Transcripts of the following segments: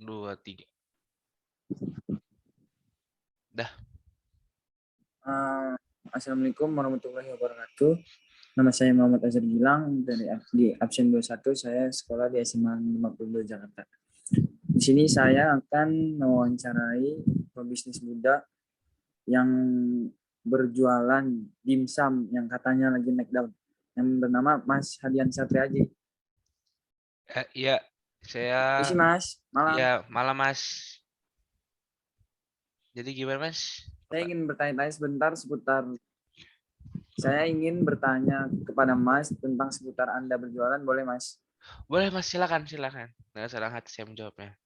2, 3. Dah. Assalamualaikum warahmatullahi wabarakatuh. Nama saya Muhammad Azhar Gilang dari di absen 21. Saya sekolah di SMA 52 Jakarta. Di sini saya akan mewawancarai pebisnis muda yang berjualan dimsum yang katanya lagi naik daun, yang bernama Mas Hadian Satriaji. Iya, saya. Isi Mas, malam. Ya, malam Mas. Jadi gimana Mas? Saya ingin bertanya-tanya sebentar seputar. Saya ingin bertanya kepada Mas tentang seputar Anda berjualan, boleh Mas? Boleh Mas, silakan. Dengan senang hati saya menjawabnya.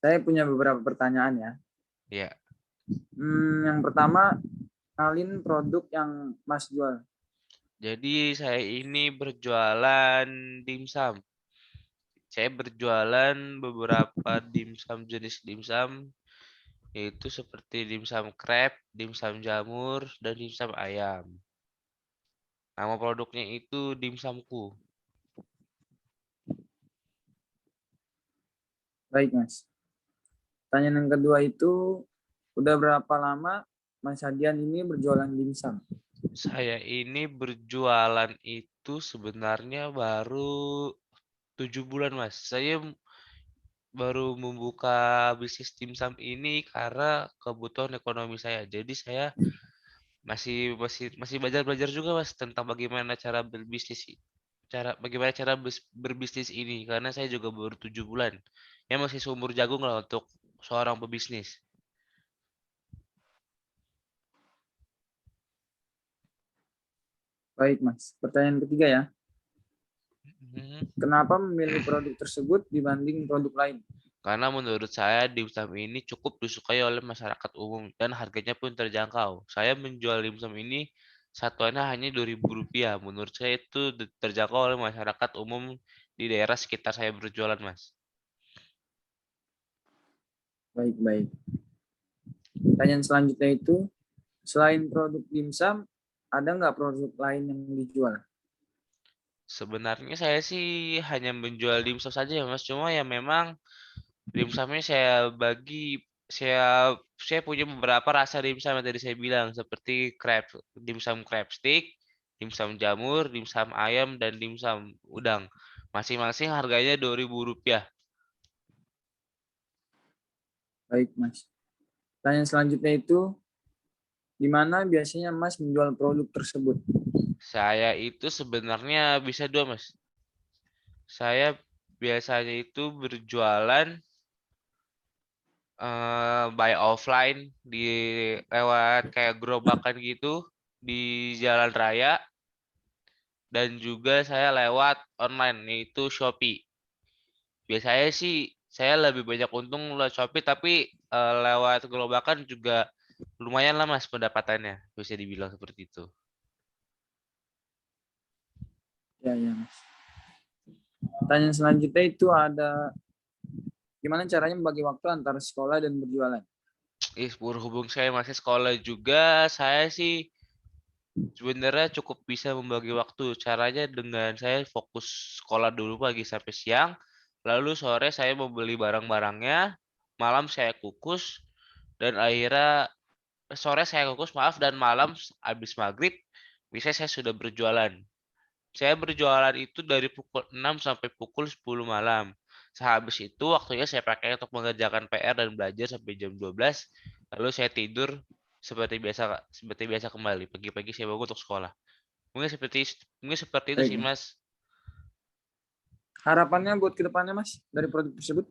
Saya punya beberapa pertanyaan ya. Iya. Yang pertama, kenalin produk yang Mas jual. Jadi saya ini berjualan dimsum. Saya berjualan beberapa dimsum, jenis dimsum, yaitu seperti dimsum crab, dimsum jamur, dan dimsum ayam. Nama produknya itu dimsumku. Baik Mas. Pertanyaan yang kedua itu, udah berapa lama Mas Hadian ini berjualan dimsum? Saya ini berjualan itu sebenarnya baru 7 bulan Mas. Saya baru membuka bisnis dimsum ini karena kebutuhan ekonomi saya. Jadi saya masih belajar juga Mas tentang bagaimana cara berbisnis berbisnis ini karena saya juga baru 7 bulan. Ya masih seumur jagung lah untuk seorang pebisnis. Baik Mas. Pertanyaan ketiga ya. Mhm. Kenapa memilih produk tersebut dibanding produk lain? Karena menurut saya dimsum ini cukup disukai oleh masyarakat umum dan harganya pun terjangkau. Saya menjual dimsum ini satuannya hanya Rp2.000. Menurut saya itu terjangkau oleh masyarakat umum di daerah sekitar saya berjualan, Mas. Baik. Pertanyaan selanjutnya itu, selain produk dimsum, ada nggak produk lain yang dijual? Sebenarnya saya sih hanya menjual dimsum saja ya, Mas. Cuma ya memang dimsumnya saya punya beberapa rasa dimsum yang tadi saya bilang seperti dimsum crab stick, dimsum jamur, dimsum ayam dan dimsum udang. Masing-masing harganya Rp2.000. Baik Mas. Pertanyaan selanjutnya itu, di mana biasanya Mas menjual produk tersebut? Saya itu sebenarnya bisa dua, Mas. Saya biasanya itu berjualan by offline di lewat kayak gerobakan gitu di jalan raya. Dan juga saya lewat online, yaitu Shopee. Biasanya sih saya lebih banyak untung lewat Shopee, tapi lewat gerobakan juga lumayan lah Mas pendapatannya, bisa dibilang seperti itu. Ya Mas. Pertanyaan selanjutnya itu ada, gimana caranya membagi waktu antara sekolah dan berjualan? Berhubung saya masih sekolah juga, saya sih sebenarnya cukup bisa membagi waktu. Caranya dengan saya fokus sekolah dulu pagi sampai siang, lalu sore saya membeli barang-barangnya, malam saya kukus, dan akhirnya sore saya kukus maaf dan malam habis maghrib biasanya saya sudah berjualan. Saya berjualan itu dari pukul 6 sampai pukul 10 malam. Sehabis itu waktunya saya pakai untuk mengerjakan PR dan belajar sampai jam 12. Lalu saya tidur seperti biasa kembali. Pagi-pagi saya bangun untuk sekolah. Mungkin seperti itu sih Baik. Mas. Harapannya buat kedepannya Mas dari produk tersebut?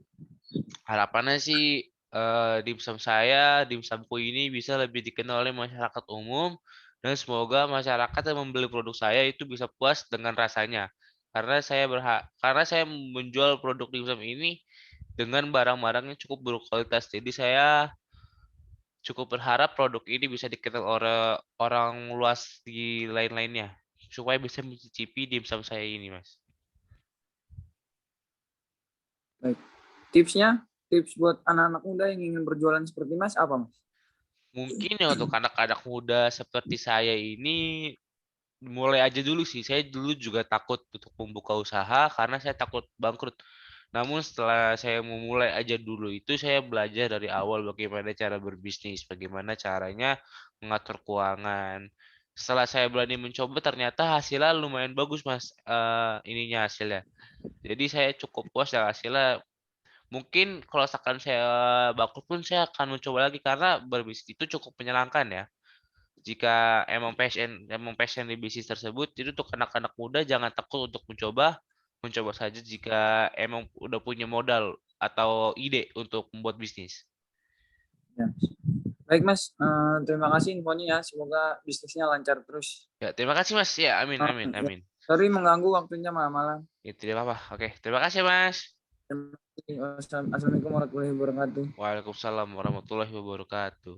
Harapannya sih dimsumku ini bisa lebih dikenal oleh masyarakat umum dan semoga masyarakat yang membeli produk saya itu bisa puas dengan rasanya. Karena saya menjual produk dimsum ini dengan barang-barang yang cukup berkualitas. Jadi saya cukup berharap produk ini bisa dikenal oleh orang luas di lain-lainnya supaya bisa mencicipi dimsum saya ini, Mas. Baik. Tips buat anak-anak muda yang ingin berjualan seperti Mas apa Mas? Mungkin ya untuk anak-anak muda seperti saya ini mulai aja dulu sih. Saya dulu juga takut untuk membuka usaha karena saya takut bangkrut. Namun setelah saya memulai aja dulu itu, saya belajar dari awal bagaimana cara berbisnis, bagaimana caranya mengatur keuangan. Setelah saya berani mencoba ternyata hasilnya lumayan bagus, Mas, ininya hasilnya. Jadi saya cukup puas dengan hasilnya. Mungkin kalau misalkan saya bangkrut pun saya akan mencoba lagi karena berbisnis itu cukup menyenangkan ya. Jika emang passion di bisnis tersebut, jadi untuk anak-anak muda jangan takut untuk mencoba, mencoba saja jika emang udah punya modal atau ide untuk membuat bisnis. Ya. Baik Mas, terima kasih infonya ya. Semoga bisnisnya lancar terus. Ya, terima kasih Mas. Ya, amin amin Ya. amin. Sorry mengganggu waktunya malam-malam. Ya, tidak apa-apa. Oke, terima kasih Mas. Terima kasih. Assalamualaikum warahmatullahi wabarakatuh. Waalaikumsalam warahmatullahi wabarakatuh.